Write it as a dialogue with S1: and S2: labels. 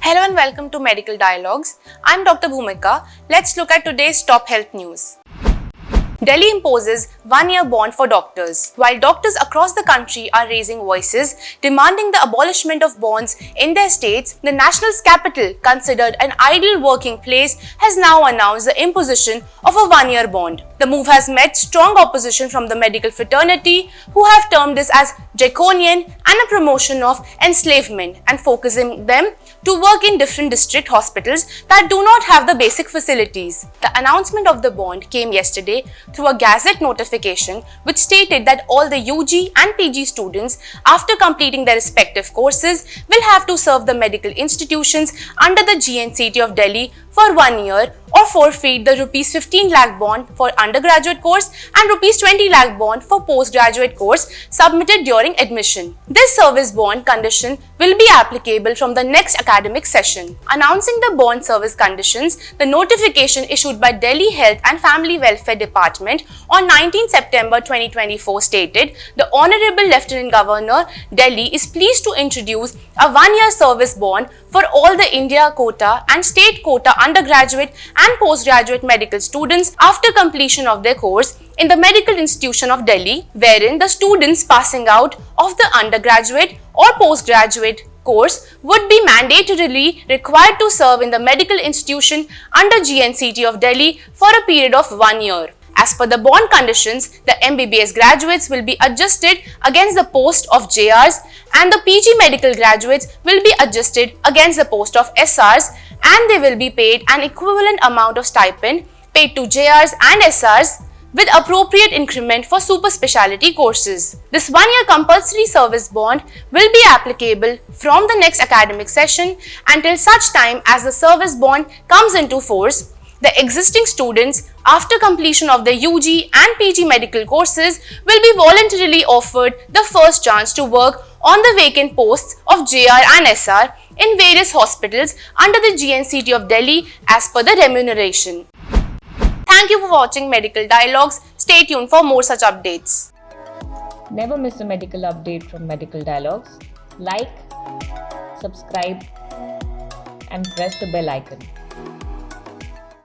S1: Hello and welcome to Medical Dialogues. I'm Dr. Bhumika. Let's look at today's top health news. Delhi imposes one-year bond for doctors. While doctors across the country are raising voices demanding the abolishment of bonds in their states, the national's capital, considered an ideal working place, has now announced the imposition of a one-year bond. The move has met strong opposition from the medical fraternity, who have termed this as draconian and a promotion of enslavement and focusing them to work in different district hospitals that do not have the basic facilities. The announcement of the bond came yesterday through a gazette notification which stated that all the UG and PG students, after completing their respective courses, will have to serve the medical institutions under the GNCT of Delhi for 1 year or forfeit the Rs 15 lakh bond for undergraduate course and Rs 20 lakh bond for postgraduate course submitted during admission. This service bond condition will be applicable from the next academic session. Announcing the bond service conditions, the notification issued by Delhi Health and Family Welfare Department on 19 September 2024 stated, the Honorable Lieutenant Governor Delhi is pleased to introduce a 1-year service bond for all the India quota and state quota undergraduate and postgraduate medical students after completion of their course in the medical institution of Delhi, wherein the students passing out of the undergraduate or postgraduate course would be mandatorily required to serve in the medical institution under GNCT of Delhi for a period of 1 year. As per the bond conditions, the MBBS graduates will be adjusted against the post of JRs and the PG medical graduates will be adjusted against the post of SRs, and they will be paid an equivalent amount of stipend paid to JRs and SRs with appropriate increment for super specialty courses. This 1-year compulsory service bond will be applicable from the next academic session until such time as the service bond comes into force. The existing students, after completion of the UG and PG medical courses, will be voluntarily offered the first chance to work on the vacant posts of JR and SR in various hospitals under the GNCT of Delhi as per the remuneration. Thank you for watching Medical Dialogues. Stay tuned for more such updates.
S2: Never miss a medical update from Medical Dialogues. Like, subscribe, and press the bell icon.